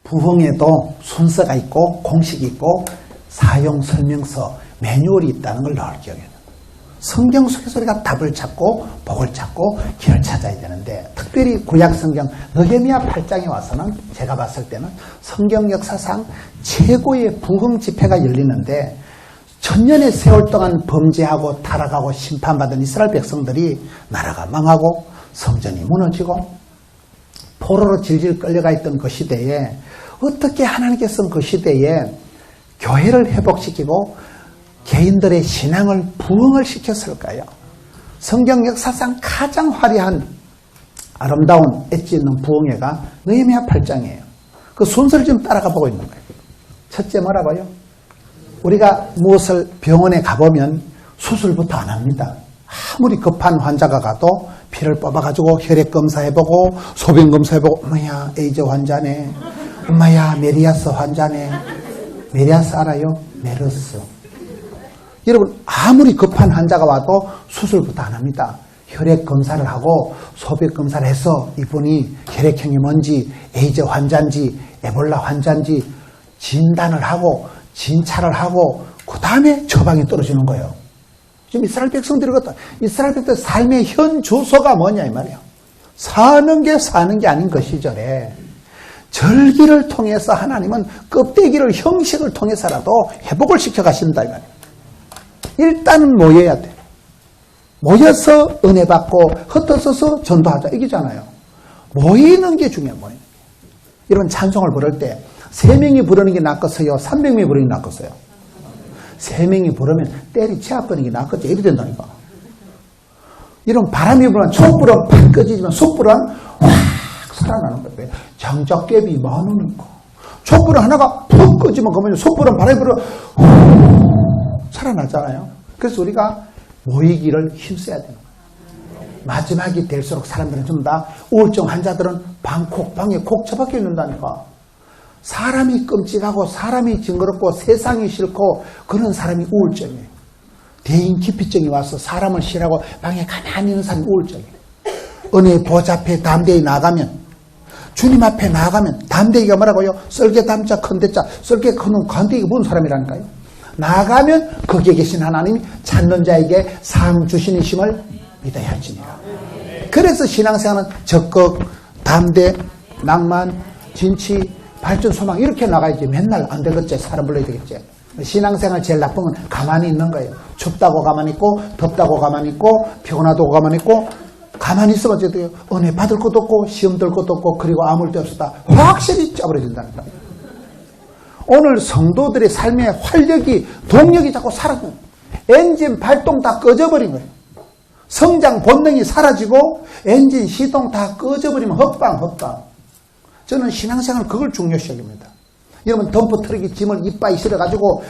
부흥에도 순서가 있고 공식이 있고 사용 설명서, 매뉴얼이 있다는 걸 늘 기억해야 돼요. 성경 속에서 우리가 답을 찾고 복을 찾고 길을 찾아야 되는데, 특별히 구약 성경 느헤미야 8장에 와서는 제가 봤을 때는 성경 역사상 최고의 부흥 집회가 열리는데, 천년의 세월 동안 범죄하고 타락하고 심판받은 이스라엘 백성들이 나라가 망하고 성전이 무너지고 포로로 질질 끌려가 있던 그 시대에 어떻게 하나님께서는 그 시대에 교회를 회복시키고 개인들의 신앙을 부흥을 시켰을까요? 성경 역사상 가장 화려한 아름다운 엣지 있는 부흥회가 느헤미야 8장이에요. 그 순서를 지금 따라가 보고 있는 거예요. 첫째 뭐라고요? 우리가 무엇을 병원에 가보면 수술부터 안 합니다. 아무리 급한 환자가 가도 피를 뽑아가지고 혈액 검사해보고 소변 검사해보고, 엄마야 에이즈 환자네, 엄마야 메리아스 환자네. 메리아스 알아요? 메르스. 여러분, 아무리 급한 환자가 와도 수술부터 안 합니다. 혈액 검사를 하고 소변 검사를 해서 이분이 혈액형이 뭔지, 에이즈 환자인지 에볼라 환자인지 진단을 하고 진찰을 하고 그 다음에 처방이 떨어지는 거예요. 지금 이스라엘 백성들이 이스라엘 백성들 삶의 현 주소가 뭐냐 이 말이에요. 사는 게 아닌 그 시절에 절기를 통해서 하나님은 껍데기를 형식을 통해서라도 회복을 시켜가신다 이 말이에요. 일단은 모여야 돼. 모여서 은혜 받고 흩어져서 전도하자 이기잖아요. 모이는 게 중요해요. 모이는 게. 여러분 찬송을 부를 때 3명이 부르는 게 낫겠어요? 300명이 부르는 게 낫겠어요? 3명이 부르면 때리 치아버리는 게 낫겠죠? 이리 된다니까. 이런 바람이 불면 촛불은 팍 꺼지지만 숯불은 확 살아나는 거예요. 장작갭이 많으니까. 촛불은 하나가 푹 꺼지면 그러면 숯불은 바람이 불어 살아나잖아요. 그래서 우리가 모이기를 힘써야 되는 거예요. 마지막이 될수록 사람들은 좀 다 우울증 환자들은 방에 콕 처박혀 있는다니까. 사람이 끔찍하고 사람이 징그럽고 세상이 싫고 그런 사람이 우울증이에요. 대인기피증이 와서 사람을 싫어하고 방에 가만히 있는 사람이 우울증이에요. 은혜의 보좌 앞에 담대히 나가면, 주님 앞에 나가면, 담대히가 뭐라고요? 썰개 담자 큰대자, 썰개 크는 간대기가 뭔 사람이라니까요. 나가면 거기에 계신 하나님이 찾는 자에게 상 주시는 힘을 믿어야 할지니라. 그래서 신앙생활은 적극, 담대, 낭만, 진치, 발전, 소망 이렇게 나가야지. 맨날 안 되겠지. 사람 불러야 되겠지. 신앙생활 제일 나쁜 건 가만히 있는 거예요. 춥다고 가만히 있고 덥다고 가만히 있고 피곤하다고 가만히 있고, 가만히 있으면 어떻게 은혜 받을 것도 없고 시험 들 것도 없고 그리고 아무 일도 없었다. 확실히 짜버려진다니까. 오늘 성도들의 삶의 활력이, 동력이 자꾸 사라지고 엔진 발동 다 꺼져버린 거예요. 성장 본능이 사라지고 엔진 시동 다 꺼져버리면 헛방. 저는 신앙생활 그걸 중요시 여깁니다. 여러분 덤프 트럭이 짐을 이빠이 실어가지고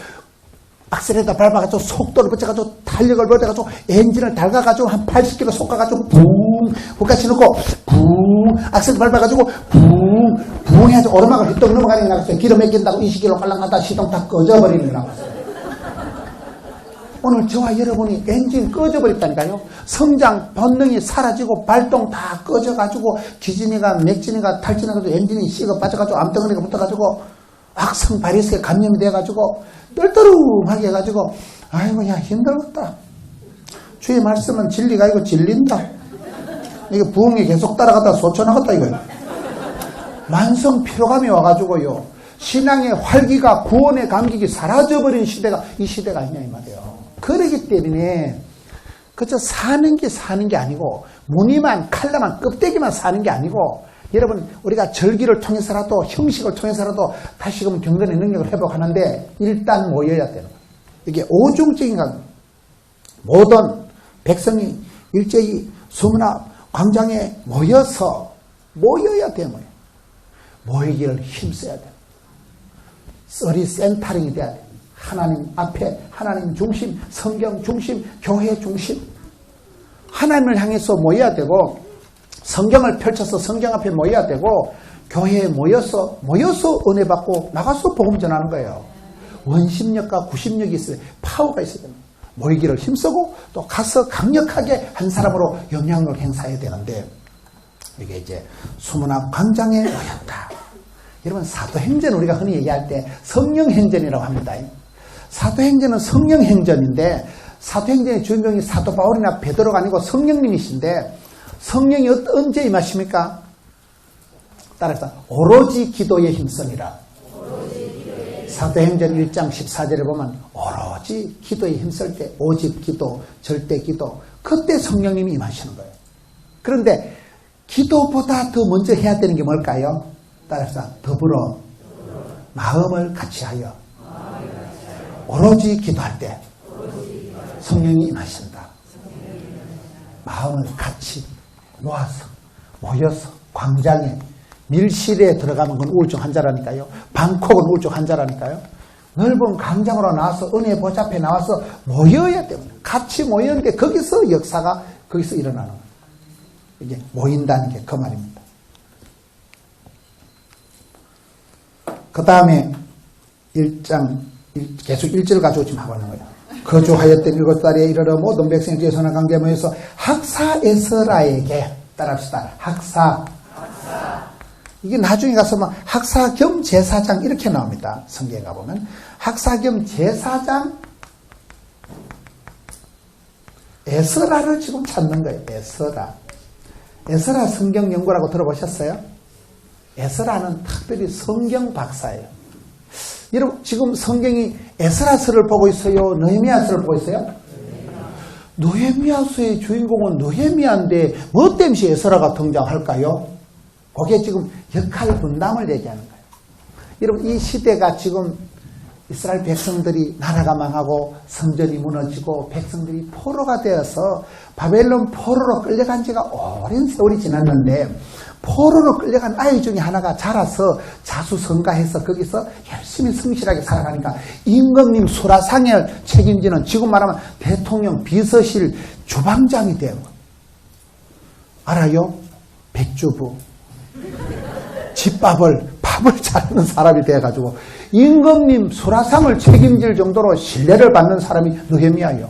악셀에다 밟아가지고 속도를 붙여가지고 탄력을 벌여가지고 엔진을 달가가지고 한 80km 쏟아가지고 붕 후까지 넣고 붕 악셀을 밟아가지고 붕 해야지 오르막을 휘떡 넘어가는 게 나갔어요. 기름 맥힌다고 20km 깔랑가다 시동 다 꺼져버리는 게 나갔어요. 오늘 저와 여러분이 엔진 꺼져버렸다니까요. 성장 본능이 사라지고 발동 다 꺼져가지고 기진이가 맥진이가 탈진해가지고 엔진이 식어 빠져가지고 암덩어리가 붙어가지고 악성 바이러스에 감염이 돼가지고 떨떠름하게 해가지고 아이고 야 힘들겠다. 주의 말씀은 진리가 아니고 진린다. 이게 부흥이 계속 따라가다 쏟쳐나갔다 이거예요. 만성 피로감이 와가지고요. 신앙의 활기가 구원의 감격이 사라져버린 시대가 이 시대가 아니냐 이 말이에요. 그러기 때문에 그저 사는 게 아니고 무늬만 칼라만 껍데기만 사는 게 아니고, 여러분 우리가 절기를 통해서라도 형식을 통해서라도 다시금 경건의 능력을 회복하는데 일단 모여야 되는 거예요. 이게 오중적인 것. 모든 백성이 일제히 수문화 광장에 모여야 돼요. 모이기를 힘써야 돼요. 썰이 센터링이 돼야 돼요. 하나님 앞에, 하나님 중심, 성경 중심, 교회 중심. 하나님을 향해서 모여야 되고, 성경을 펼쳐서 성경 앞에 모여야 되고, 교회에 모여서 은혜 받고 나가서 복음 전하는 거예요. 원심력과 구심력이 있어야 돼요. 파워가 있어야 됩니다. 모이기를 힘쓰고 또 가서 강력하게 한 사람으로 영향력을 행사해야 되는데, 이게 이제 수문학 광장에 모였다. 여러분, 사도행전 우리가 흔히 얘기할 때 성령행전이라고 합니다. 사도행전은 성령행전인데 사도행전의 주인공이 사도 바울이나 베드로가 아니고 성령님이신데 성령이 언제 임하십니까? 따라서 오로지 기도에 힘쓰니라. 사도행전 1장 14절에 보면 오로지 기도에 힘쓸 때 오직 기도, 절대 기도, 그때 성령님이 임하시는 거예요. 그런데 기도보다 더 먼저 해야 되는 게 뭘까요? 따라서 더불어 마음을 같이하여 오로지 기도할 때 성령이 임하신다. 마음을 같이 모여서 광장에 밀실에 들어가는 건 우울증 환자라니까요. 방콕은 우울증 환자라니까요. 넓은 광장으로 나와서 은혜 보좌 앞에 나와서 모여야 됩니다. 같이 모였는데 거기서 역사가 거기서 일어나는 거예요. 이게 모인다는 게 그 말입니다. 그 다음에 1장 계속 1절 가지고 지금 하고 있는 거예요. 거주하였던 7달에 이르러 모든 백성의 뒤에 선한 관계에 모여서 학사 에스라에게 따라합시다. 학사. 이게 나중에 가서 막 학사 겸 제사장 이렇게 나옵니다. 성경에 가보면 학사 겸 제사장 에스라를 지금 찾는 거예요. 에스라 성경 연구라고 들어보셨어요? 에스라는 특별히 성경 박사예요. 여러분 지금 성경이 에스라서를 보고 있어요? 느헤미야서를 보고 있어요? 느헤미야서의 주인공은 느헤미야인데 뭐 때문에 에스라가 등장할까요? 그게 지금 역할 분담을 얘기하는 거예요. 여러분 이 시대가 지금 이스라엘 백성들이 나라가 망하고 성전이 무너지고 백성들이 포로가 되어서 바벨론 포로로 끌려간 지가 오랜 세월이 지났는데 포로로 끌려간 아이 중에 하나가 자라서 자수성가해서 거기서 열심히 성실하게 살아가니까 임금님 수라상을 책임지는 지금 말하면 대통령 비서실 주방장이 돼요. 알아요? 백주부. 밥을 잘하는 사람이 돼가지고 임금님 수라상을 책임질 정도로 신뢰를 받는 사람이 느헤미야예요.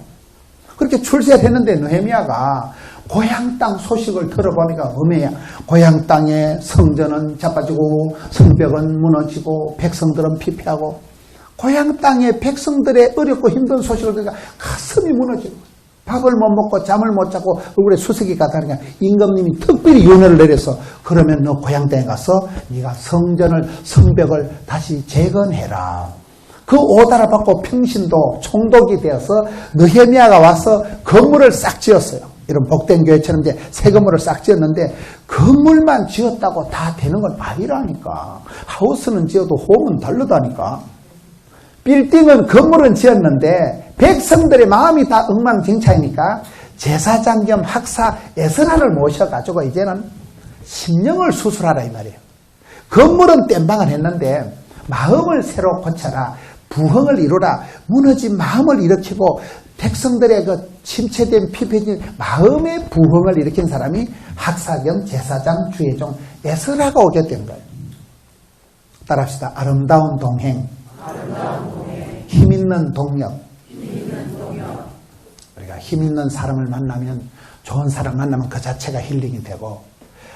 그렇게 출세했는데 느헤미야가 고향 땅 소식을 들어보니까 음해야. 고향 땅에 성전은 자빠지고 성벽은 무너지고 백성들은 피폐하고 고향 땅에 백성들의 어렵고 힘든 소식을 들으니까 가슴이 무너지고 밥을 못 먹고 잠을 못 자고 얼굴에 수색이 가다니까 임금님이 특별히 윤회를 내려서 그러면 너 고향 땅에 가서 네가 성벽을 다시 재건해라. 그 오다를 받고 평신도 총독이 되어서 느헤미야가 와서 건물을 싹 지었어요. 이런 복된 교회처럼 이제 새 건물을 싹 지었는데 건물만 지었다고 다 되는 건 아니라니까. 하우스는 지어도 홈은 다르다니까. 빌딩은 건물은 지었는데 백성들의 마음이 다 엉망진창이니까 제사장 겸 학사 에스라를 모셔가지고 이제는 심령을 수술하라 이 말이에요. 건물은 땜방을 했는데 마음을 새로 고쳐라. 부흥을 이루라. 무너진 마음을 일으키고 백성들의 그 침체된 피폐진 마음의 부흥을 일으킨 사람이 학사 겸 제사장 주의종 에스라가 오게 된 거예요. 따라합시다. 아름다운 동행. 힘있는 동력. 우리가 힘있는 사람을 만나면 좋은 사람 만나면 그 자체가 힐링이 되고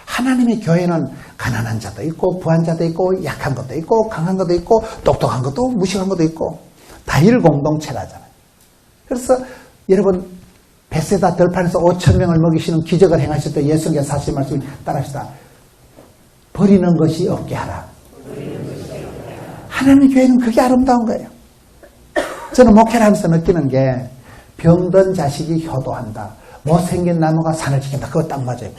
하나님의 교회는 가난한 자도 있고 부한 자도 있고 약한 것도 있고 강한 것도 있고 똑똑한 것도 무식한 것도 있고 다일 공동체라잖아요. 그래서 여러분 베세다 들판에서 5,000명을 먹이시는 기적을 행하실 때 예수님께서 하신 말씀이 따라합시다. 버리는 것이 없게 하라. 하나님의 교회는 그게 아름다운 거예요. 저는 목회를 하면서 느끼는 게 병든 자식이 효도한다. 못생긴 나무가 산을 지킨다. 그거 딱 맞아요.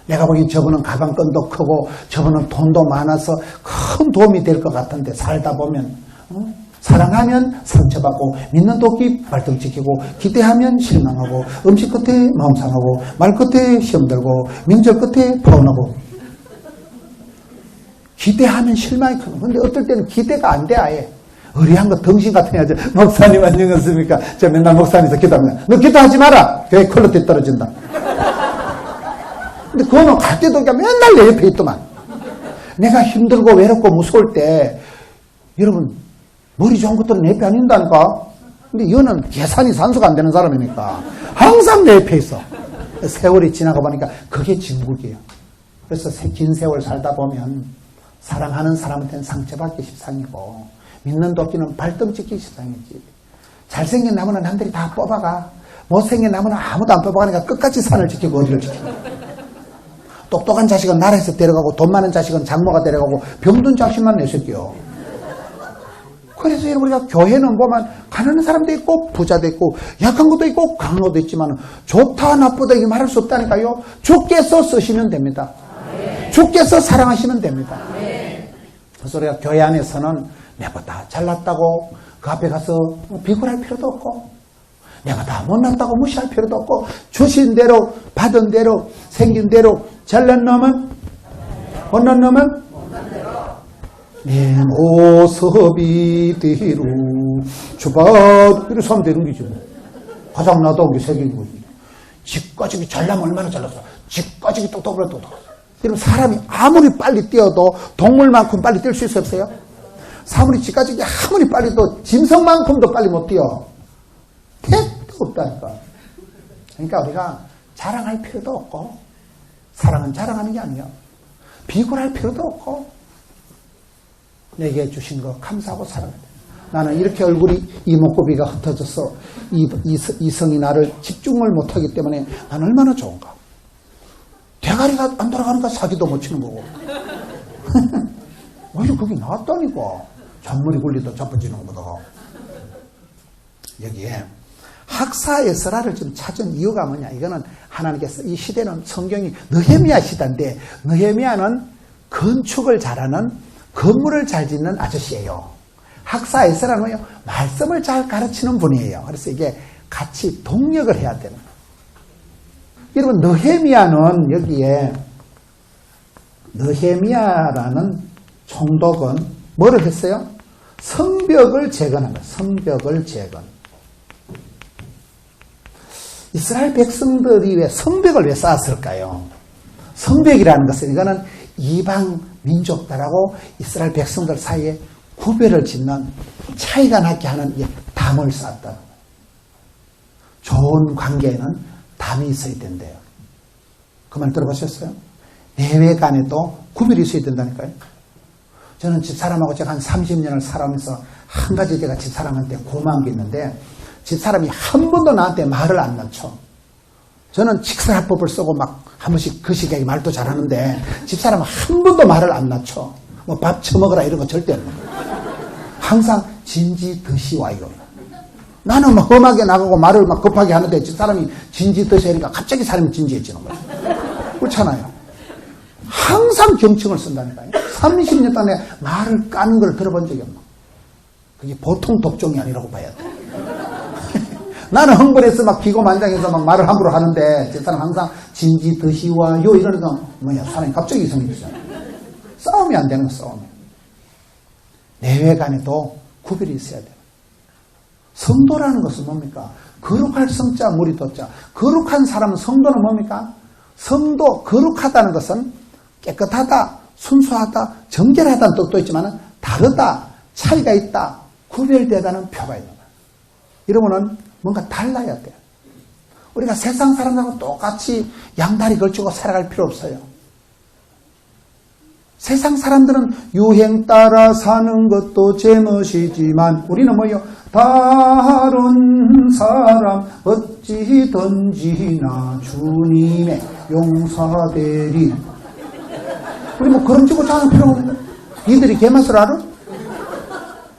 내가 보기엔 저분은 가방끈도 크고 저분은 돈도 많아서 큰 도움이 될 것 같은데 살다 보면 사랑하면 상처받고 믿는 도끼 발등 지키고 기대하면 실망하고 음식 끝에 마음 상하고 말 끝에 시험 들고 명절 끝에 파혼하고 기대하면 실망이 크고 근데 어떨 때는 기대가 안 돼 아예 의리한 거 덩신 같은 거 하죠. 목사님 안녕하십니까. 저 맨날 목사님에서 기도합니다. 너 기도하지 마라. 교회 퀄리티 떨어진다. 근데 그거는 갈 때도 맨날 내 옆에 있더만. 내가 힘들고 외롭고 무서울 때 여러분 머리 좋은 것들은 내 옆에 안 있다니까. 근데 이거는 계산이 산수가 안 되는 사람이니까 항상 내 옆에 있어. 세월이 지나가 보니까 그게 진국이에요. 그래서 긴 세월 살다 보면 사랑하는 사람한테는 상처받기 십상이고 믿는 도끼는 발등 찍기 십상이지. 잘생긴 나무는 남들이 다 뽑아가. 못생긴 나무는 아무도 안 뽑아가니까 끝까지 산을 지키고 어디를 지키고. 똑똑한 자식은 나라에서 데려가고 돈 많은 자식은 장모가 데려가고 병든 자식만 내새끼요. 그래서 우리가 교회는 보면 가난한 사람도 있고 부자도 있고 약한 것도 있고 강한 것도 있지만 좋다 나쁘다 이게 말할 수 없다니까요. 주께서 쓰시면 됩니다. 주께서 사랑하시면 됩니다. 그래서 우리가 교회 안에서는 내가 다 잘났다고 그 앞에 가서 비굴할 필요도 없고 내가 다 못났다고 무시할 필요도 없고 주신 대로 받은 대로 생긴 대로 잘난 놈은 못난 놈은 내 모습이 뒤로 주바로 하면 되는 거지 뭐. 가장 나다운 게 세계인 거지. 집까지기 잘나면 얼마나 잘났어. 집까지기 똑똑하면 똑똑하어. 여러분 사람이 아무리 빨리 뛰어도 동물만큼 빨리 뛸 수 있어요 없어요? 사물이 집까지기 아무리 빨리 또 짐승만큼도 빨리 못 뛰어. 택도 없다니까. 그러니까 우리가 자랑할 필요도 없고 사랑은 자랑하는 게 아니야. 비굴할 필요도 없고 내게 주신 거 감사하고 살아야 돼. 나는 이렇게 얼굴이 이목구비가 흩어져서 이성이 나를 집중을 못하기 때문에 난 얼마나 좋은가. 대가리가 안 돌아가니까 사기도 못 치는 거고. 오히려 그게 낫다니까. 잔머리 굴리도 자빠지는 것보다. 여기에 학사에스라를 좀 찾은 이유가 뭐냐. 이거는 하나님께서 이 시대는 성경이 느헤미야 시대인데 느헤미야는 건축을 잘하는 건물을 잘 짓는 아저씨예요. 학사에스라는 거예요. 말씀을 잘 가르치는 분이에요. 그래서 이게 같이 동력을 해야 되는 거예요. 여러분 느헤미야는 여기에 느헤미야라는 총독은 뭐를 했어요? 성벽을 재건한 거예요. 성벽을 재건. 이스라엘 백성들이 왜 성벽을 왜 쌓았을까요? 성벽이라는 것은 이거는 이방 민족들하고 이스라엘 백성들 사이에 구별을 짓는 차이가 나게 하는 담을 쌓았다. 좋은 관계에는 담이 있어야 된대요. 그 말 들어보셨어요? 내외 간에도 구별이 있어야 된다니까요. 저는 집사람하고 제가 한 30년을 살아오면서 한 가지 제가 집사람한테 고마운 게 있는데 집사람이 한 번도 나한테 말을 안 낮춰. 저는 직설합법을 쓰고 막 한 번씩 그 시기에 말도 잘하는데 집사람은 한 번도 말을 안 낮춰. 뭐 밥 처먹으라 이런 거 절대 안 해. 항상 진지 듯이 와요. 나는 막 험하게 나가고 말을 막 급하게 하는데 집사람이 진지 듯이 하니까 갑자기 사람이 진지해지는 거예요. 그렇잖아요. 항상 경청을 쓴다니까요. 30년 동안에 말을 까는 걸 들어본 적이 없나. 그게 보통 독종이 아니라고 봐야 돼. 나는 흥분해서 막 기고만장해서 막 말을 함부로 하는데 제 사람 항상 진지 듯이 와요 이러니까 뭐야 사람이 갑자기 이성이 되잖아. 싸움이 안 되는 거 싸움이. 내외 간에도 구별이 있어야 돼요. 성도라는 것은 뭡니까? 거룩할 성자 무리 도자. 거룩한 사람은 성도는 뭡니까? 성도 거룩하다는 것은 깨끗하다, 순수하다, 정결하다는 뜻도 있지만 다르다, 차이가 있다, 구별되다는 표가 있는 거예요. 여러분은 뭔가 달라야 돼요. 우리가 세상 사람들하고 똑같이 양다리 걸치고 살아갈 필요 없어요. 세상 사람들은 유행 따라 사는 것도 제멋이지만 우리는 뭐예요? 다른 사람 어찌든지나 주님의 용서되리. 우리 뭐 그런지고 자는 필요 없는 거야. 니들이 개맛을 알아?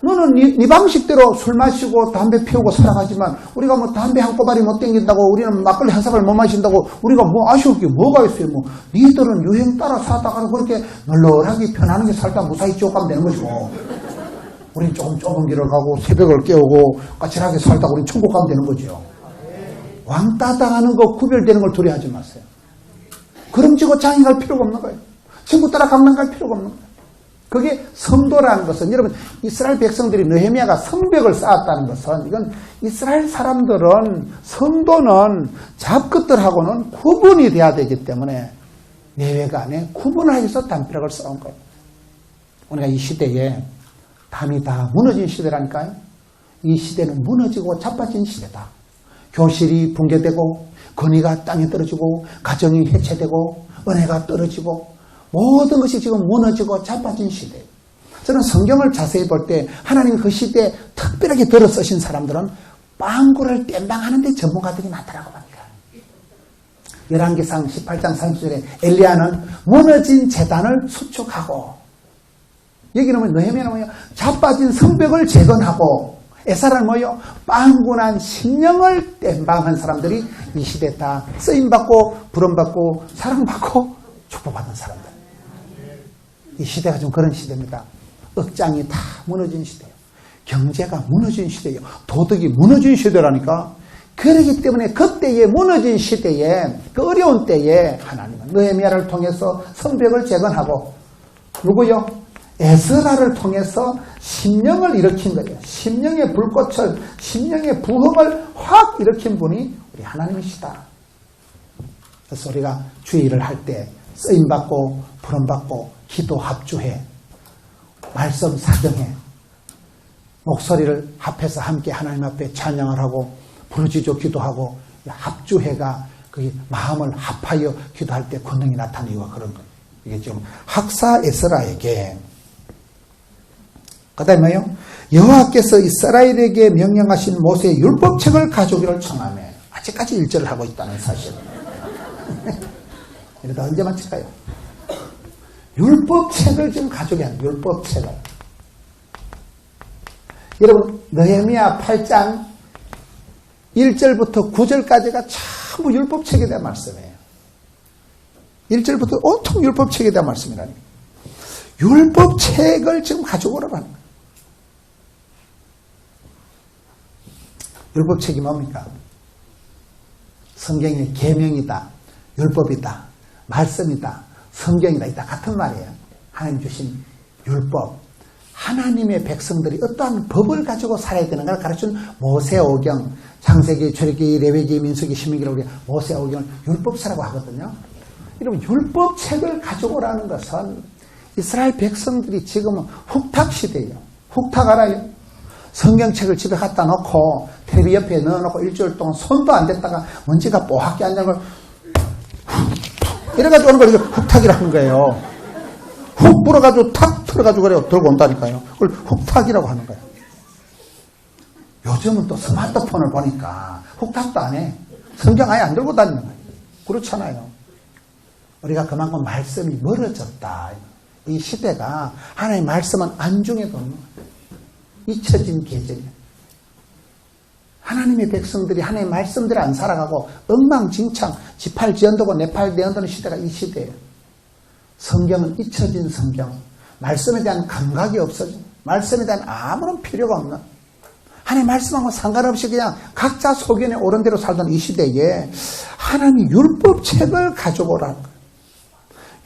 너는 네 방식대로 술 마시고 담배 피우고 살아가지만 우리가 뭐 담배 한 꼬다리 못 땡긴다고 우리는 막걸리 한 사발 못 마신다고 우리가 뭐 아쉬울 게 뭐가 있어요. 뭐 니들은 유행 따라 사다가 그렇게 널널하게 편안하게 살다 무사히 지옥 가면 되는 것이고 우린 조금 좁은 길을 가고 새벽을 깨우고 까칠하게 살다가 우린 천국 가면 되는 거죠. 왕따 당하는 거 구별되는 걸 두려워하지 마세요. 그럼지고 장애 갈 필요가 없는 거예요. 친구 따라 강남 갈 필요가 없는 거예요. 그게 성도라는 것은 여러분 이스라엘 백성들이 느헤미야가 성벽을 쌓았다는 것은 이건 이스라엘 사람들은 성도는 잡것들하고는 구분이 돼야 되기 때문에 내외가 안에 구분하기 위해서 담벼락을 쌓은 거예요. 우리가 이 시대에 담이 다 무너진 시대라니까요. 이 시대는 무너지고 자빠진 시대다. 교실이 붕괴되고 권위가 땅에 떨어지고 가정이 해체되고 은혜가 떨어지고 모든 것이 지금 무너지고 자빠진 시대예요. 저는 성경을 자세히 볼 때 하나님 그 시대에 특별하게 들어 쓰신 사람들은 빵구를 땜빵하는 데 전문가들이 많더라고 합니다. 열왕기상 18장 30절에 엘리야는 무너진 제단을 수축하고, 여기는 느헤미야는 뭐예요? 자빠진 성벽을 재건하고, 에사라는 뭐예요? 빵군한 심령을 땜빵한 사람들이 이 시대에 다 쓰임받고 부름받고 사랑받고 축복받은 사람들. 이 시대가 좀 그런 시대입니다. 억장이 다 무너진 시대예요. 경제가 무너진 시대예요. 도덕이 무너진 시대라니까. 그렇기 때문에 그때의 무너진 시대에, 그 어려운 때에 하나님은 느헤미야를 통해서 성벽을 재건하고, 누구요? 에스라를 통해서 심령을 일으킨 거예요. 심령의 불꽃을, 심령의 부흥을 확 일으킨 분이 우리 하나님이시다. 그래서 우리가 주일을 할 때 쓰임받고 부름받고 기도 합주해, 말씀 사경해, 목소리를 합해서 함께 하나님 앞에 찬양을 하고 부르짖어 기도하고 합주해가 그 마음을 합하여 기도할 때 권능이 나타나는 이유가 그런 거예요. 이게 지금 학사 에스라에게, 그 다음에 뭐요? 여호와께서 이스라엘에게 명령하신 모세의 율법책을 가져오기를 청하며, 아직까지 일절을 하고 있다는 사실. 이러다 언제 마칠까요? 율법책을 지금 가져오게 하는 율법책을. 여러분, 느헤미야 8장 1절부터 9절까지가 전부 율법책에 대한 말씀이에요. 1절부터 온통 율법책에 대한 말씀이라니. 율법책을 지금 가져오라고 하는 거예요. 율법책이 뭡니까? 성경의 계명이다, 율법이다, 말씀이다, 성경이다, 이다 같은 말이에요. 하나님 주신 율법. 하나님의 백성들이 어떠한 법을 가지고 살아야 되는가를 가르친 모세오경, 창세기, 출애굽기, 레위기, 민수기, 신명기를 우리가 모세오경을 율법서라고 하거든요. 여러분, 율법책을 가져오라는 것은 이스라엘 백성들이 지금은 훅탁 시대예요. 훅탁 알아요? 성경책을 집에 갖다 놓고 텔레비 옆에 넣어놓고 일주일 동안 손도 안 댔다가 먼지가 뽀얗게 앉는 걸 이래가지고 오는 걸 훅탁이라는 거예요. 훅 불어가지고 탁 틀어가지고 그래요. 들고 온다니까요. 그걸 훅탁이라고 하는 거예요. 요즘은 또 스마트폰을 보니까 훅탁도 안 해. 성경 아예 안 들고 다니는 거예요. 그렇잖아요. 우리가 그만큼 말씀이 멀어졌다. 이 시대가 하나님의 말씀은 안중에도 없는 거예요. 잊혀진 계절이에요. 하나님의 백성들이 하나님의 말씀대로 안 살아가고 엉망진창, 지팔지연도고 내팔내연도는 시대가 이 시대예요. 성경은 잊혀진 성경, 말씀에 대한 감각이 없어진, 말씀에 대한 아무런 필요가 없는, 하나님의 말씀하고 상관없이 그냥 각자 소견에 옳은 대로 살던 이 시대에 하나님이 율법책을 가져오라는 거예요.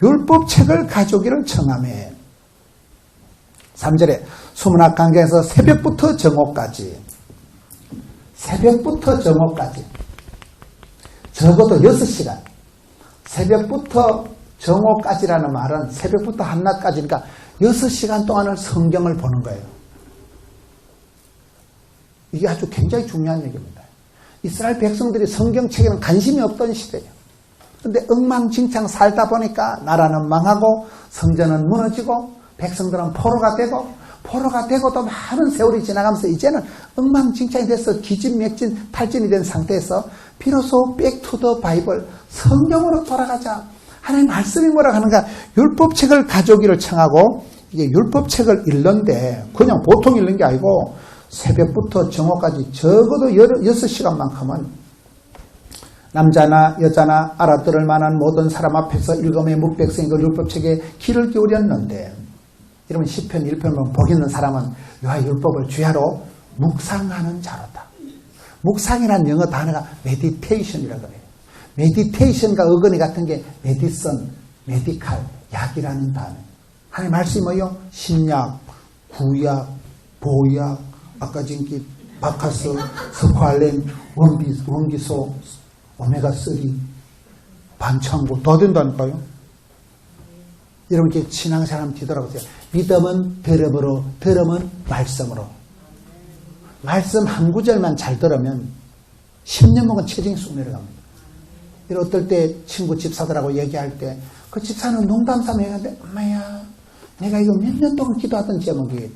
율법책을 가져오기를 청하며, 3절에 수문학 강좌에서 새벽부터 정오까지, 새벽부터 정오까지 적어도 6시간, 새벽부터 정오까지라는 말은 새벽부터 한낮까지니까 6시간 동안을 성경을 보는 거예요. 이게 아주 굉장히 중요한 얘기입니다. 이스라엘 백성들이 성경책에는 관심이 없던 시대예요. 그런데 엉망진창 살다 보니까 나라는 망하고 성전은 무너지고 백성들은 포로가 되고도 많은 세월이 지나가면서 이제는 엉망진창이 돼서 기진맥진 탈진이 된 상태에서 비로소 백투더 바이블, 성경으로 돌아가자. 하나님 말씀이 뭐라고 하는가? 율법책을 가져오기를 청하고, 이게 율법책을 읽는데 그냥 보통 읽는 게 아니고 새벽부터 정오까지 적어도 6시간만큼은 남자나 여자나 알아들을 만한 모든 사람 앞에서 읽음의 묵백성이 그 율법책에 귀를 기울였는데, 여러분 시편 1편은 복 있는 사람은 여호와의 율법을 주야로 묵상하는 자로다. 묵상이라는 영어 단어가 메디테이션이라고 그래요. 메디테이션과 어근이 같은 게 메디슨, 메디칼, 약이라는 단어. 하나님 말씀이 뭐예요? 신약, 구약, 보약, 아까 지금 바카스, 스ኳ알렌, 원기소, 오메가3, 반창고 더 된다니까요. 여러분 이렇게 신앙생활 뒤돌아보세요. 믿음은 들음으로, 들음은 말씀으로. 말씀 한 구절만 잘 들으면 10년 먹은 체중이 쑥 내려갑니다. 어떨 때 친구 집사들하고 얘기할 때 그 집사는 농담삼아 했는데 엄마야 내가 이거 몇 년 동안 기도하던 제목이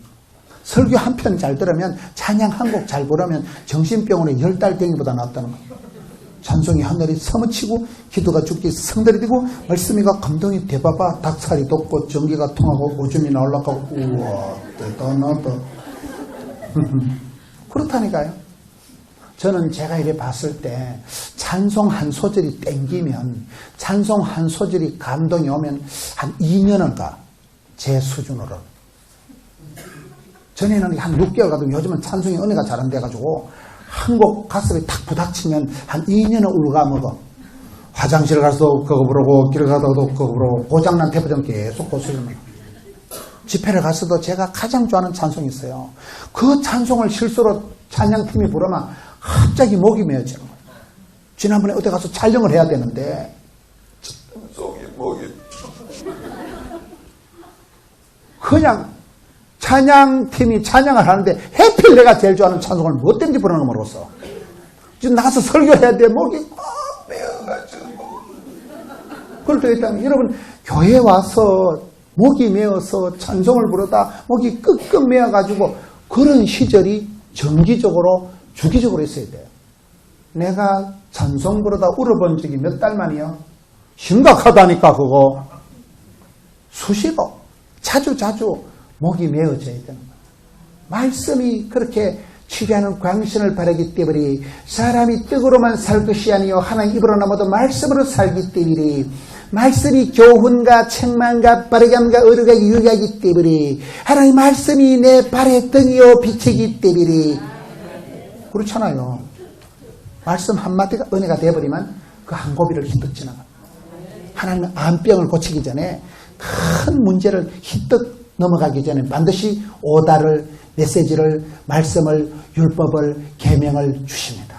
설교 한 편 잘 들으면 찬양 한 곡 잘 부르면 정신병원에 10달 댕이보다 낫다는 거예요. 찬송이 하늘이 서머치고 기도가 죽기 성들이 되고 말씀이가 감동이 대봐봐 닭살이 돋고 전기가 통하고 오줌이 나올라가고 우와 대단하다. 그렇다니까요. 저는 제가 이래 봤을 때 찬송 한 소절이 땡기면 찬송 한 소절이 감동이 오면 한 2년을 가. 제 수준으로. 전에는 한 6개월 가도 요즘은 찬송이 은혜가 잘 안 돼가지고 한 곡 가슴에 탁 부닥치면 한 2년을 울가 먹어. 화장실 가서도 그거 부르고 길 가다가도 그거 부르고 고장난 테이프전 계속 고수를 집회를 가서도 제가 가장 좋아하는 찬송이 있어요. 그 찬송을 실수로 찬양팀이 부르면 갑자기 목이 메어지는 거예요. 지난번에 어디 가서 촬영을 해야 되는데 그냥 찬양팀이 찬양을 하는데 해필 내가 제일 좋아하는 찬송을 뭐 때문에 부르는 거 모르겠어. 지금 나가서 설교해야 돼. 목이 꽉 메어가지고. 그럴 때 있다면 여러분 교회 와서 목이 메어서 찬송을 부르다 목이 끄끄 메어가지고 그런 시절이 정기적으로 주기적으로 있어야 돼요. 내가 찬송 부르다 울어본 적이 몇 달 만이요? 심각하다니까 그거. 수시로 자주 목이 메어져야 되는 거예요. 말씀이 그렇게 치료하는 광신을 바라기 때문에 사람이 떡으로만 살 것이 아니요 하나님 입으로 넘어도 말씀으로 살기 때문에 말씀이 교훈과 책망과 바르게함과 의로가 유익하기 때문에 하나님 말씀이 내 발의 등이요 빛이기 때문에 그렇잖아요. 말씀 한마디가 은혜가 되어버리면 그 한 고비를 휘떡 지나가. 하나님은 암병을 고치기 전에 큰 문제를 휘떡 넘어가기 전에 반드시 오다를 메시지를 말씀을 율법을 계명을 주십니다.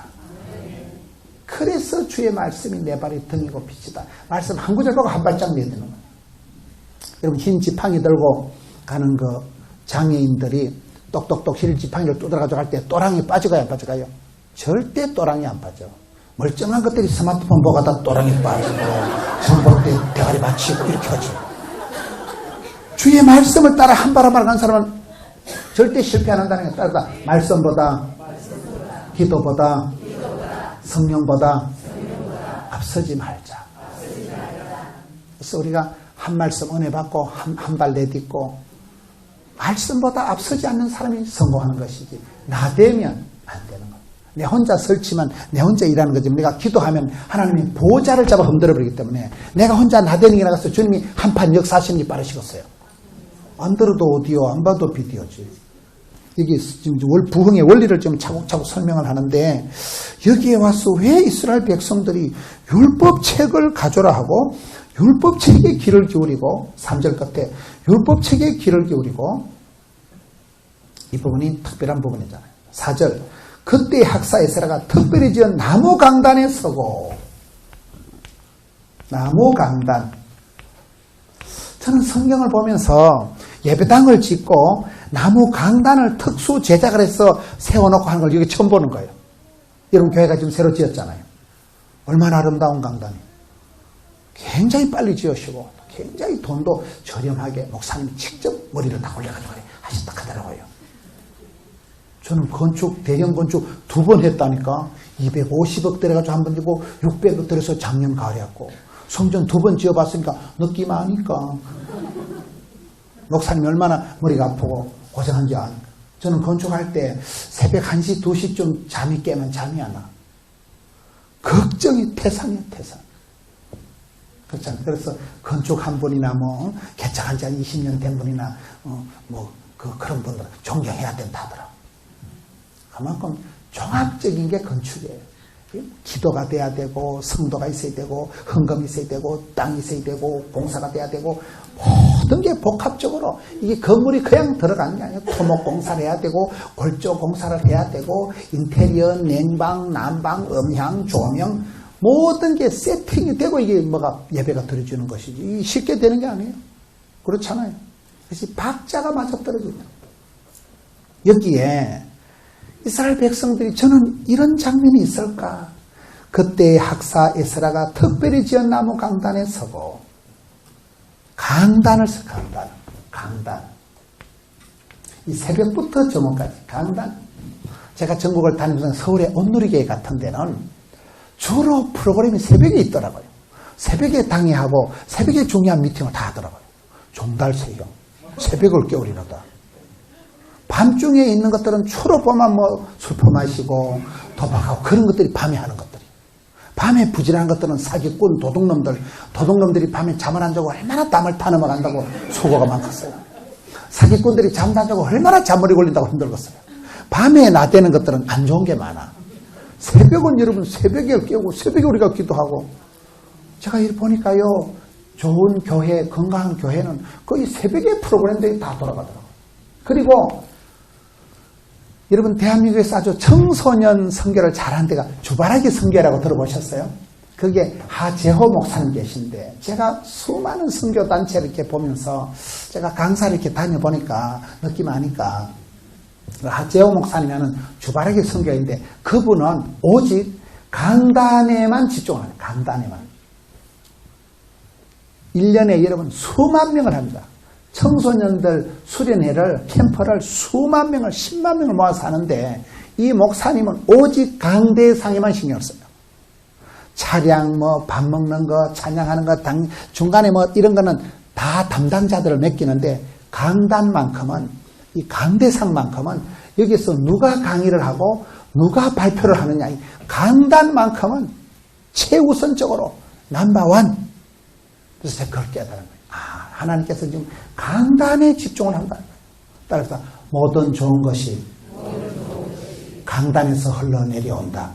그래서 주의 말씀이 내 발의 등이고 빛이다. 말씀 한 구절 보고 한 발짝 내드는 거예요. 여러분 흰 지팡이 들고 가는 그 장애인들이 똑똑똑 흰 지팡이를 뚜드려 가지고 갈 때 또랑이 빠져가요 안 빠져가요? 절대 또랑이 안 빠져. 멀쩡한 것들이 스마트폰 보고 가다 또랑이 빠지고 성볼 때 대가리 받치고 이렇게 하죠. 주의 말씀을 따라 한 발 한 발 간 사람은 절대 실패 안 한다는 게 따르다. 말씀보다 기도보다 성령보다 앞서지 말자. 그래서 우리가 한 말씀 은혜 받고 한 발 내딛고 말씀보다 앞서지 않는 사람이 성공하는 것이지 나대면 안 되는 거예요. 내 혼자 설치면 내 혼자 일하는 거지. 내가 기도하면 하나님이 보좌를 잡아 흔들어 버리기 때문에 내가 혼자 나대는 게 나가서 주님이 한판 역사하시는 게 빠르시겠어요. 안 들어도 오디오, 안 봐도 비디오지. 이게 지금 부흥의 원리를 좀 차곡차곡 설명을 하는데 여기에 와서 왜 이스라엘 백성들이 율법책을 가져라 하고 율법책에 귀를 기울이고 3절 끝에 율법책에 귀를 기울이고 이 부분이 특별한 부분이잖아요. 4절 그때 학사 에스라가 특별히 지은 나무 강단에 서고 나무 강단 저는 성경을 보면서 예배당을 짓고 나무 강단을 특수 제작을 해서 세워놓고 하는 걸 여기 처음 보는 거예요. 여러분 교회가 지금 새로 지었잖아요. 얼마나 아름다운 강단이. 굉장히 빨리 지으시고 굉장히 돈도 저렴하게 목사님이 직접 머리를 다 올려가지고 하셨다 하더라고요. 저는 건축, 대형 건축 2번 했다니까 250억 들여가지고 한 번 되고 600억 들여서 작년 가을에 했고 성전 2번 지어봤으니까 느낌 아니까 목사님이 얼마나 머리가 아프고 고생한지 아니까. 저는 건축할 때 새벽 1시, 2시쯤 잠이 깨면 잠이 안 와. 걱정이 태산이야, 태산. 그렇잖아요. 그래서 건축 한 분이나 뭐 개척한 지 한 20년 된 분이나 그런 분들 존경해야 된다 하더라고. 그만큼 종합적인 게 건축이에요. 기도가 돼야 되고 성도가 있어야 되고 헌금이 있어야 되고 땅이 있어야 되고 공사가 돼야 되고 모든 게 복합적으로 이게 건물이 그냥 들어가는 게 아니에요. 토목 공사를 해야 되고 골조 공사를 해야 되고 인테리어, 냉방, 난방, 음향, 조명 모든 게 세팅이 되고 이게 뭐가 예배가 드려지는 것이지 이게 쉽게 되는 게 아니에요. 그렇잖아요. 그래서 박자가 맞아 떨어진다. 여기에 이스라엘 백성들이 저는 이런 장면이 있을까? 그때 학사 에스라가 특별히 지은 나무 강단에 서고 강단을 써, 강단. 이 새벽부터 저녁까지 강단. 제가 전국을 다니면서 서울의 온누리교회 같은 데는 주로 프로그램이 새벽에 있더라고요. 새벽에 당회하고 새벽에 중요한 미팅을 다 하더라고요. 종달새형, 새벽을 깨우리로다. 밤중에 있는 것들은 주로 보면 술포 마시고 도박하고 그런 것들이 밤에 하는 것들이. 밤에 부지런한 것들은 사기꾼, 도둑놈들이 밤에 잠을 안 자고 얼마나 땀을 타넘어 간다고 수고가 많겠어요. 사기꾼들이 잠도 안 자고 얼마나 잠머리 걸린다고 힘들겠어요. 밤에 나대는 것들은 안 좋은 게 많아. 새벽은 여러분 새벽에 깨우고 새벽에 우리가 기도하고. 제가 이렇게 보니까요, 좋은 교회, 건강한 교회는 거의 새벽에 프로그램들이 다 돌아가더라고요. 그리고 여러분 대한민국에서 아주 청소년 선교를 잘하는 데가 주바라기 선교라고 들어보셨어요? 그게 하재호 목사님 계신데, 제가 수많은 선교단체를 이렇게 보면서 제가 강사를 이렇게 다녀보니까 느낌 아니까, 하재호 목사님은 주바라기 선교인데 그분은 오직 강단에만 집중합니다. 강단에만. 1년에 여러분 수만 명을 합니다. 청소년들 수련회를, 캠프를 수만 명을, 10만 명을 모아서 하는데, 이 목사님은 오직 강대상에만 신경을 써요. 차량, 밥 먹는 거, 찬양하는 거, 중간에 이런 거는 다 담당자들을 맡기는데, 강단만큼은, 이 강대상만큼은 여기서 누가 강의를 하고 누가 발표를 하느냐, 이 강단만큼은 최우선적으로 넘버원. 그래서 제가 그걸 깨달은 거예요. 하나님께서 지금 강단에 집중을 한다는 거예요. 따라서 모든 좋은 것이 강단에서 흘러내려온다.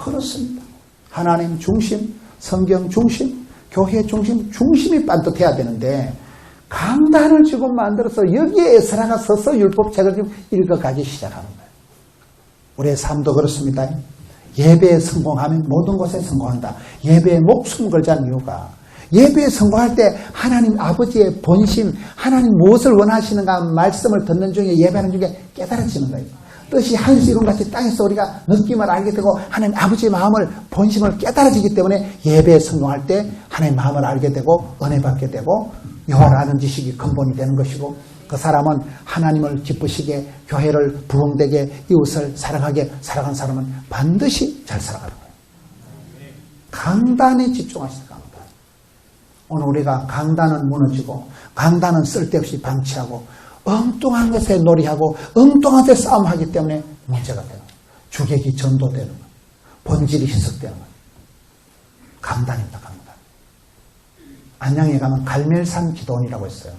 그렇습니다. 하나님 중심, 성경 중심, 교회 중심, 중심이 반듯해야 되는데 강단을 지금 만들어서 여기에 에스라가 서서 율법책을 지금 읽어가기 시작하는 거예요. 우리의 삶도 그렇습니다. 예배에 성공하면 모든 것에 성공한다. 예배에 목숨 걸자는 이유가, 예배에 성공할 때 하나님 아버지의 본심, 하나님 무엇을 원하시는가 말씀을 듣는 중에, 예배하는 중에 깨달아지는 거예요. 뜻이 하늘에서 이룬같이 땅에서 우리가 느낌을 알게 되고 하나님 아버지의 마음을, 본심을 깨달아지기 때문에 예배에 성공할 때 하나님의 마음을 알게 되고 은혜 받게 되고 여호와를 아는 지식이 근본이 되는 것이고, 그 사람은 하나님을 기쁘시게, 교회를 부흥되게, 이웃을 사랑하게 살아가는 사람은 반드시 잘 살아가는 거예요. 강단에 집중하시는 강단. 오늘 우리가 강단은 무너지고 강단은 쓸데없이 방치하고 엉뚱한 것에 놀이하고 엉뚱한 것에 싸움하기 때문에 문제가 되는 거예요. 주객이 전도되는 거예요. 본질이 희석되는 거예요. 강단입니다. 강단. 안양에 가면 갈멜산 기도원이라고 있어요.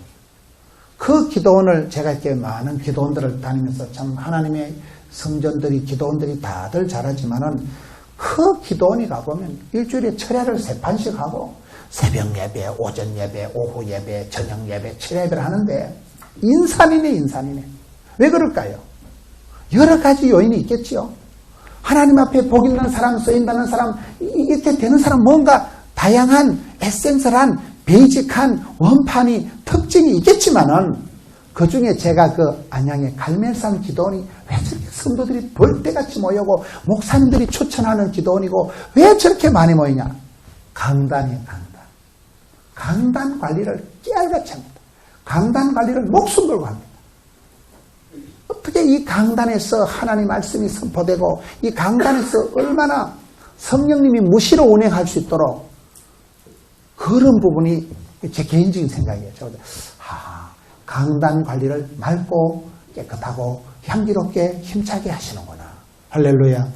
그 기도원을 제가 이렇게 많은 기도원들을 다니면서 참 하나님의 성전들이, 기도원들이 다들 잘하지만은 그 기도원에 가보면 일주일에 철야를 3판씩 하고 새벽 예배, 오전 예배, 오후 예배, 저녁 예배, 철야 예배를 하는데 인산이네. 왜 그럴까요? 여러 가지 요인이 있겠지요. 하나님 앞에 복 있는 사람, 쓰인다는 사람, 이렇게 되는 사람, 뭔가 다양한 에센셜한 베이직한 원판이, 특징이 있겠지만은 그 중에 제가 그 안양의 갈멜산 기도원이 왜 저렇게 성도들이 벌떼같이 모이고 목사님들이 추천하는 기도원이고 왜 저렇게 많이 모이냐? 강단이에요. 강단 관리를 깨알같이 합니다. 강단 관리를 목숨 걸고 합니다. 어떻게 이 강단에서 하나님 말씀이 선포되고 이 강단에서 얼마나 성령님이 무시로 운행할 수 있도록, 그런 부분이 제 개인적인 생각이에요. 강단 관리를 맑고 깨끗하고 향기롭게 힘차게 하시는구나. 할렐루야.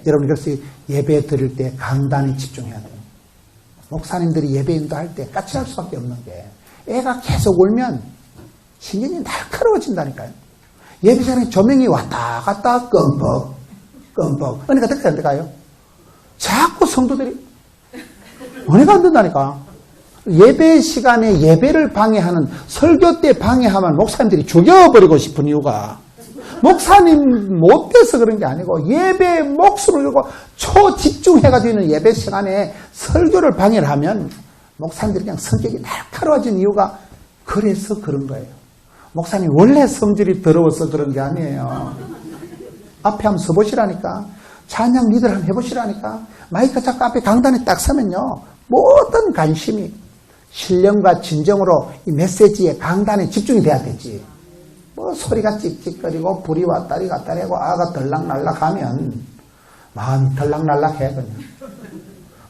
여러분, 그래서 예배 드릴 때 강단에 집중해야 돼요. 목사님들이 예배 인도할 때 까칠할 수밖에 없는 게, 애가 계속 울면 신경이 날카로워진다니까요. 예배전에 조명이 왔다 갔다 끔뻑. 은혜가 어떻게 안 될까요? 자꾸 성도들이 은혜가 안 된다니까. 예배 시간에 예배를 방해하는, 설교 때 방해하면 목사님들이 죽여버리고 싶은 이유가, 목사님 못돼서 그런 게 아니고 예배에 목숨을 걸고 초집중해가지고 있는 예배 시간에 설교를 방해를 하면 목사님들이 그냥 성격이 날카로워진 이유가 그래서 그런 거예요. 목사님 원래 성질이 더러워서 그런 게 아니에요. 앞에 한번 서보시라니까. 찬양 리더를 한번 해보시라니까. 마이크 잡고 앞에 강단에 딱 서면요, 모든 관심이 신령과 진정으로 이 메시지의 강단에 집중이 돼야 되지. 뭐 소리가 찍찍거리고 불이 왔다리 갔다리 하고 아가 덜락날락 하면 마음이 덜락날락해 그냥.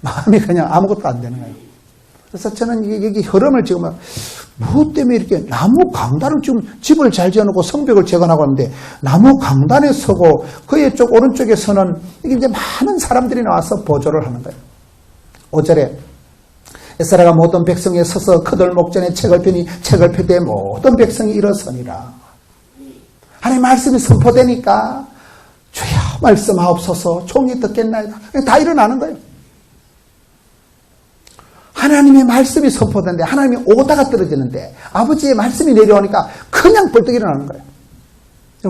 마음이 그냥 아무것도 안 되는 거예요. 그래서 저는 여기 흐름을 지금 무엇 때문에 이렇게 나무 강단을 지금 집을 잘 지어놓고 성벽을 재건하고 하는데 나무 강단에 서고 그의 쪽 오른쪽에 서는 이게 이제 많은 사람들이 나와서 보조를 하는 거예요. 5절에 에스라가 모든 백성에 서서 그들 목전에 책을 펴니 책을 펴되 모든 백성이 일어서니라. 하나님 말씀이 선포되니까 주여 말씀하옵소서 종이 듣겠나이다. 다 일어나는 거예요. 하나님의 말씀이 선포되는데 하나님이 오다가 떨어지는데 아버지의 말씀이 내려오니까 그냥 벌떡 일어나는 거예요.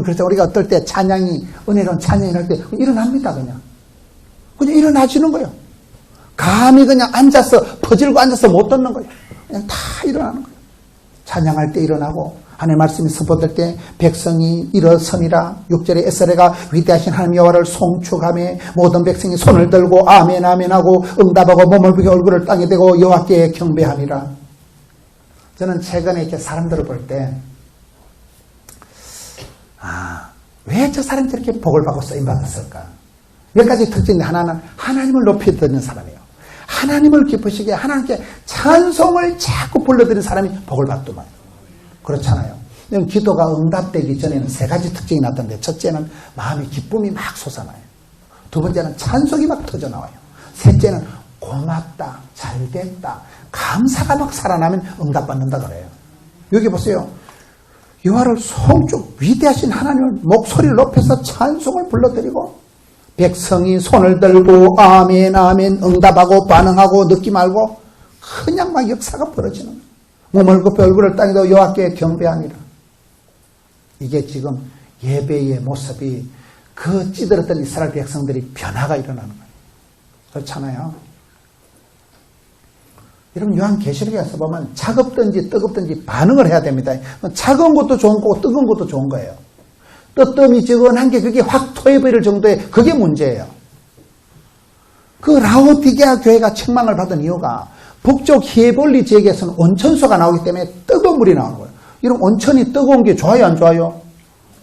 그래서 우리가 어떨 때 찬양이 은혜로운 찬양이 날 때 일어납니다. 그냥 일어나지는 거예요. 감히 그냥 앉아서 퍼질고 앉아서 못 듣는 거예요. 그냥 다 일어나는 거예요. 찬양할 때 일어나고 하나님의 말씀이 선포될 때 백성이 일어서니라. 6절에 에스라가 위대하신 하나님 여호와를 송축하며 모든 백성이 손을 들고 아멘 아멘 하고 응답하고 몸을 부겨 얼굴을 땅에 대고 여호와께 경배하니라. 저는 최근에 이렇게 사람들을 볼 때 왜 저 사람이 저렇게 복을 받고 쓰임받았을까? 몇 가지 특징인데 하나는 하나님을 높이 듣는 사람이에요. 하나님을 기쁘시게 하나님께 찬송을 자꾸 불러드리는 사람이 복을 받더만. 그렇잖아요. 기도가 응답되기 전에는 세 가지 특징이 나타나는데 첫째는 마음의 기쁨이 막 솟아나요. 두 번째는 찬송이 막 터져나와요. 셋째는 고맙다, 잘됐다, 감사가 막 살아나면 응답받는다 그래요. 여기 보세요. 여호와를 송축 위대하신 하나님을 목소리를 높여서 찬송을 불러드리고 백성이 손을 들고 아멘 아멘 응답하고 반응하고 듣기 말고 그냥 막 역사가 벌어지는 거예요. 몸을 굽혀 얼굴을 땅에 대고 여호와께 경배하니라. 이게 지금 예배의 모습이 그 찌들었던 이스라엘 백성들이 변화가 일어나는 거예요. 그렇잖아요. 여러분 요한계시록에서 보면 차갑든지 뜨겁든지 반응을 해야 됩니다. 차가운 것도 좋은 거고 뜨거운 것도 좋은 거예요. 뜨뜻미지근한 게 그게 확 토해버릴 정도의 그게 문제예요. 그 라오디게아 교회가 책망을 받은 이유가 북쪽 히에볼리 지역에서는 온천수가 나오기 때문에 뜨거운 물이 나오는 거예요. 이런 온천이 뜨거운 게 좋아요, 안 좋아요?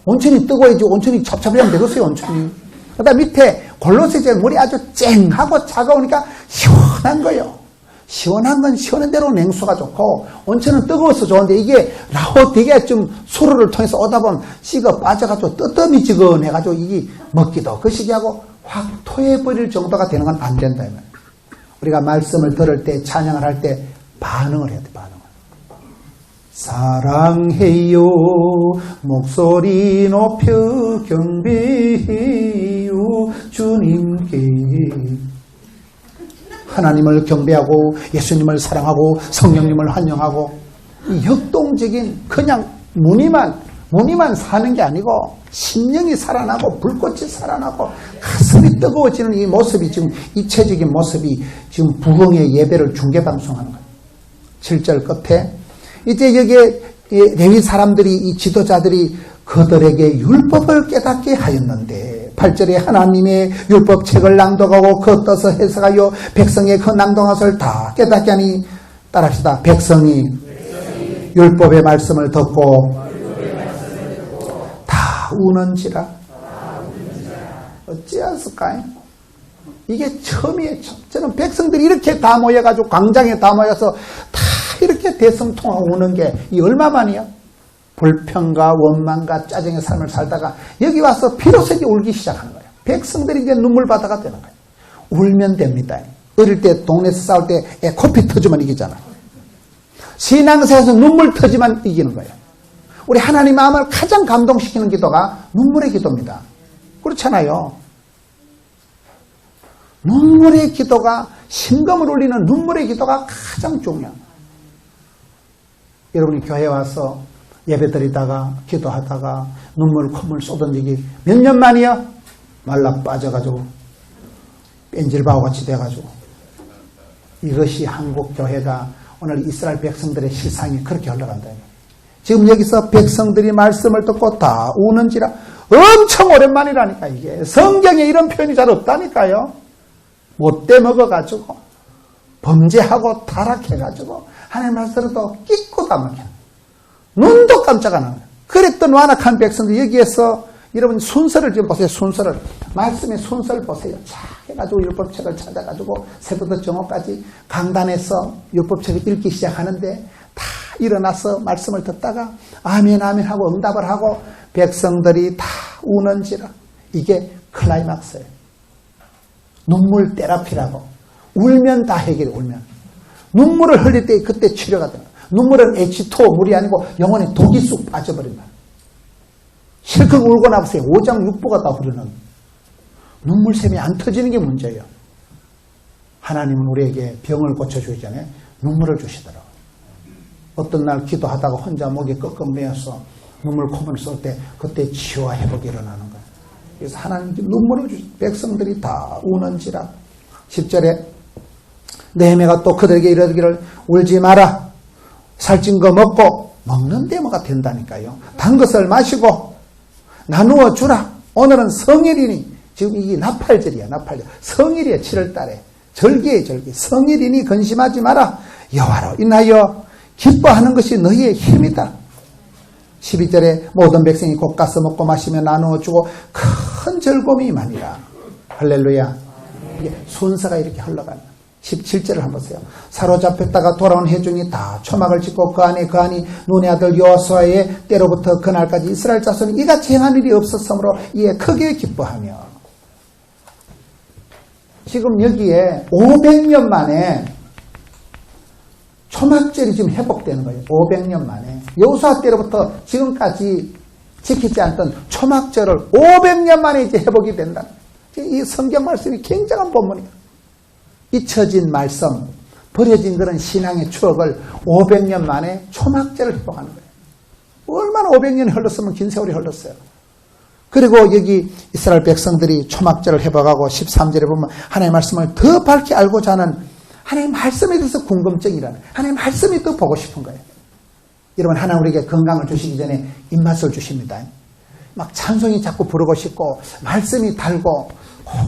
온천이 뜨거워야지 온천이 찹찹하면 되겠어요, 온천이. 그러다 밑에 골로새 지역 물이 아주 쨍하고 차가우니까 시원한 거예요. 시원한 건 시원한 대로 냉수가 좋고 온천은 뜨거워서 좋은데 이게 라오디게아 좀 수로를 통해서 오다 보면 씨가 빠져가지고 뜨뜻미지근해가지고 이게 먹기도 그 시기하고 확 토해버릴 정도가 되는 건 안 된다. 우리가 말씀을 들을 때 찬양을 할 때 반응을 해야 돼. 반응을. 사랑해요 목소리 높여 경배해요 주님께. 하나님을 경배하고 예수님을 사랑하고 성령님을 환영하고 이 역동적인 그냥 무늬만 사는 게 아니고 심령이 살아나고 불꽃이 살아나고 가슴이 뜨거워지는 이 모습이 지금 입체적인 모습이 지금 부흥의 예배를 중계방송하는 거예요. 7절 끝에 이제 여기에 레위 사람들이 이 지도자들이 그들에게 율법을 깨닫게 하였는데 8절에 하나님의 율법책을 낭독하고 그 뜻을 해석하여 백성의 그 낭독한 것을 다 깨닫게 하니 따라합시다. 백성이 율법의 말씀을 듣고 다 우는지라. 어찌하였을까요? 이게 처음이에요. 저는 백성들이 이렇게 다 모여가지고 광장에 다 모여서 다 이렇게 대성통하고 우는 게 이 얼마만이야? 불평과 원망과 짜증의 삶을 살다가 여기 와서 비로소 이제 울기 시작하는 거예요. 백성들이 이제 눈물바다가 되는 거예요. 울면 됩니다. 어릴 때 동네에서 싸울 때 코피 터지면 이기잖아요. 신앙생활에서 눈물 터지면 이기는 거예요. 우리 하나님 마음을 가장 감동시키는 기도가 눈물의 기도입니다. 그렇잖아요. 눈물의 기도가 심금을 울리는 눈물의 기도가 가장 중요합니다. 여러분이 교회에 와서 예배드리다가 기도하다가 눈물 콧물 쏟은 적이 몇 년 만이야? 말라 빠져가지고 뺀질바오 같이 돼가지고. 이것이 한국 교회가 오늘 이스라엘 백성들의 실상이 그렇게 흘러간다. 지금 여기서 백성들이 말씀을 듣고 다 우는지라. 엄청 오랜만이라니까. 이게 성경에 이런 표현이 잘 없다니까요. 못돼 먹어가지고 범죄하고 타락해가지고 하나님 말씀으로도 끼고 다 막혀. 눈도 깜짝 안 하는 거예요. 그랬던 완악한 백성들 여기에서 여러분 순서를 좀 보세요. 순서를. 말씀의 순서를 보세요. 쫙 해가지고 율법책을 찾아가지고 새부터 정오까지 강단에서 율법책을 읽기 시작하는데 다 일어나서 말씀을 듣다가 아멘 아멘 하고 응답을 하고 백성들이 다 우는지라. 이게 클라이막스예요. 눈물 테라피라고. 울면 다 해결이 울면. 눈물을 흘릴 때 그때 치료가 돼요. 눈물은 H2O 물이 아니고 영혼에 독이 쑥 빠져버린다. 실컷 울고 나보세요. 5장 6부가 다 흐르는. 눈물샘이 안 터지는 게 문제예요. 하나님은 우리에게 병을 고쳐주시잖아요. 눈물을 주시더라고요. 어떤 날 기도하다가 혼자 목에 끄끔 메어서 눈물 콧물 쏠 때 그때 치유와 회복이 일어나는 거예요. 그래서 하나님께 눈물을 주시 백성들이 다 우는지라. 10절에 느헤미야가 또 그들에게 이르기를 울지 마라. 살찐 거 먹고 먹는 데모가 된다니까요. 단 것을 마시고 나누어 주라. 오늘은 성일이니 지금 이게 나팔절이야. 나팔절. 성일이야. 7월달에. 절기에 절기. 성일이니 근심하지 마라. 여호와로 인하여 기뻐하는 것이 너희의 힘이다. 12절에 모든 백성이 곧 가서 먹고 마시며 나누어 주고 큰 즐거움이 많이라. 할렐루야. 이게 순서가 이렇게 흘러가는 17절을 한번 보세요. 사로잡혔다가 돌아온 회중이 다 초막을 짓고 그 안이 눈의 아들 여호수아의 때로부터 그날까지 이스라엘 자손이 이같이 행한 일이 없었으므로 이에 크게 기뻐하며. 지금 여기에 500년 만에 초막절이 지금 회복되는 거예요. 500년 만에. 여호수아 때로부터 지금까지 지키지 않던 초막절을 500년 만에 이제 회복이 된다. 이 성경 말씀이 굉장한 본문이에요. 잊혀진 말씀, 버려진 그런 신앙의 추억을 500년 만에 초막절을 회복하는 거예요. 얼마나 500년이 흘렀으면 긴 세월이 흘렀어요. 그리고 여기 이스라엘 백성들이 초막절을 회복하고 13절에 보면 하나님의 말씀을 더 밝게 알고자 하는 하나님의 말씀에 대해서 궁금증이라는 하나님의 말씀이 더 보고 싶은 거예요. 여러분 하나님 우리에게 건강을 주시기 전에 입맛을 주십니다. 막 찬송이 자꾸 부르고 싶고 말씀이 달고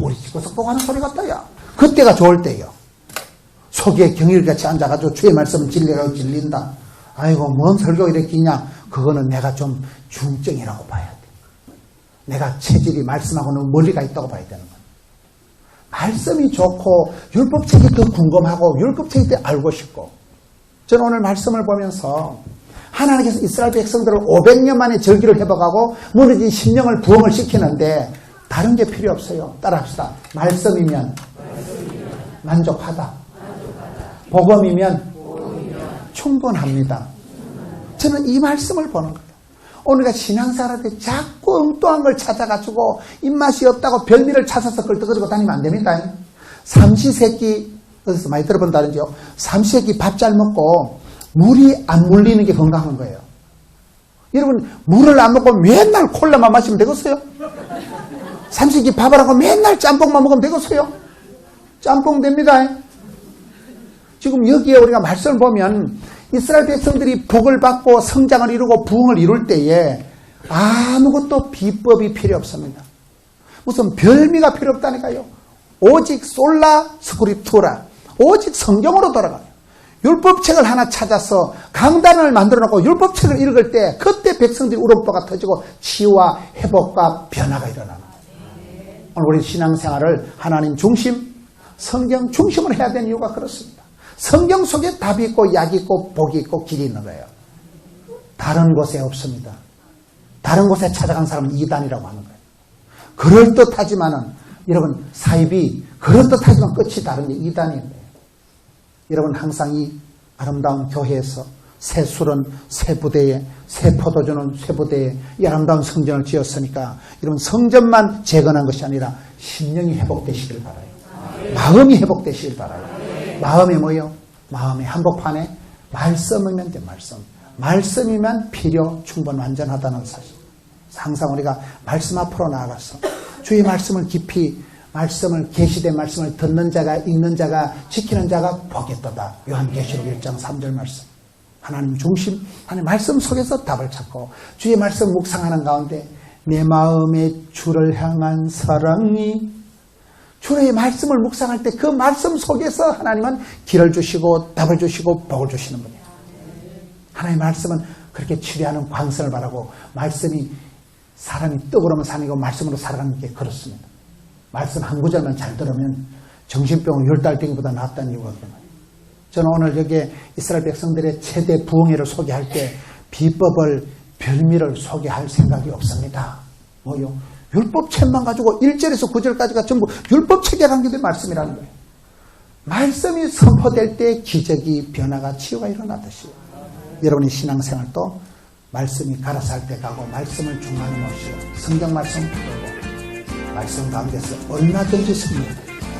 우리 집에서 꼭 하는 소리 같다 야. 그때가 좋을 때예요. 속에 경일같이 앉아가지고 주의 말씀은 진리라고 질린다. 아이고 뭔 설교 이렇게 기냐. 그거는 내가 좀 중증이라고 봐야 돼. 내가 체질이 말씀하고는 멀리가 있다고 봐야 되는 거야. 말씀이 좋고 율법책이 더 궁금하고 율법책이 더 알고 싶고. 저는 오늘 말씀을 보면서 하나님께서 이스라엘 백성들을 500년 만에 절기를 회복하고 무너진 심령을 부흥을 시키는데 다른 게 필요 없어요. 따라합시다. 말씀이면 만족하다. 복음이면 충분합니다. 저는 이 말씀을 보는 거예요. 오늘가 신앙생활한테 자꾸 엉뚱한 걸 찾아가지고 입맛이 없다고 별미를 찾아서 끌떡거리고 다니면 안 됩니다. 삼시세끼 어디서 많이 들어본다는지요. 삼시세끼 밥 잘 먹고 물이 안 물리는 게 건강한 거예요. 여러분 물을 안 먹고 맨날 콜라만 마시면 되겠어요? 삼시세끼 밥을 하고 맨날 짬뽕만 먹으면 되겠어요? 짬뽕 됩니다. 지금 여기에 우리가 말씀을 보면 이스라엘 백성들이 복을 받고 성장을 이루고 부흥을 이룰 때에 아무것도 비법이 필요 없습니다. 무슨 별미가 필요 없다니까요. 오직 솔라 스크립투라. 오직 성경으로 돌아가요. 율법책을 하나 찾아서 강단을 만들어 놓고 율법책을 읽을 때 그때 백성들이 울음보가 터지고 치유와 회복과 변화가 일어나는 거예요. 오늘 우리 신앙생활을 하나님 중심, 성경 중심으로 해야 되는 이유가 그렇습니다. 성경 속에 답이 있고 약이 있고 복이 있고 길이 있는 거예요. 다른 곳에 없습니다. 다른 곳에 찾아간 사람은 이단이라고 하는 거예요. 그럴듯하지만은 여러분 사입이 그럴듯하지만 끝이 다른 게 이단인 거예요. 여러분 항상 이 아름다운 교회에서 새 술은 새 부대에 새 포도주는 새 부대에 이 아름다운 성전을 지었으니까 여러분 성전만 재건한 것이 아니라 심령이 회복되시길 바라요. 마음이 회복되시길 바라요. 마음이 뭐요? 마음의 한복판에 말씀이면 돼. 말씀이면 필요 충분 완전하다는 사실. 항상 우리가 말씀 앞으로 나아가서 주의 말씀을 깊이 말씀을 계시된 말씀을 듣는 자가 읽는 자가 지키는 자가 복이었도다. 요한계시록 1장 3절 말씀. 하나님 중심 하나님 말씀 속에서 답을 찾고 주의 말씀 묵상하는 가운데 내 마음의 주를 향한 사랑이 주의 말씀을 묵상할 때 그 말씀 속에서 하나님은 길을 주시고 답을 주시고 복을 주시는 분이에요. 하나님의 말씀은 그렇게 치료하는 광선을 바라고 말씀이 사람이 떡으로만 사는 게 말씀으로 살아가는 게 그렇습니다. 말씀 한 구절만 잘 들으면 정신병은 10달 되기보다 낫다는 이유가 그런 거예요. 저는 오늘 여기에 이스라엘 백성들의 최대 부흥회를 소개할 때 비법을 별미를 소개할 생각이 없습니다. 뭐요? 율법책만 가지고 1절에서 9절까지가 전부 율법책에 관계된 말씀이라는 거예요. 말씀이 선포될 때 기적이 변화가 치유가 일어나듯이 여러분의 신앙생활도 말씀이 가라사 할 때 가고 말씀을 중간에 모시고 성경 말씀 풀고 말씀 가운데서 얼마든지 섭니다.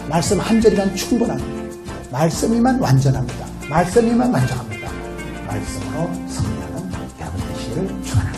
말씀 한 절이면 충분합니다. 말씀이만 완전합니다. 말씀이만 완전합니다. 말씀으로 승리하는 여러분 되시기를 축원합니다.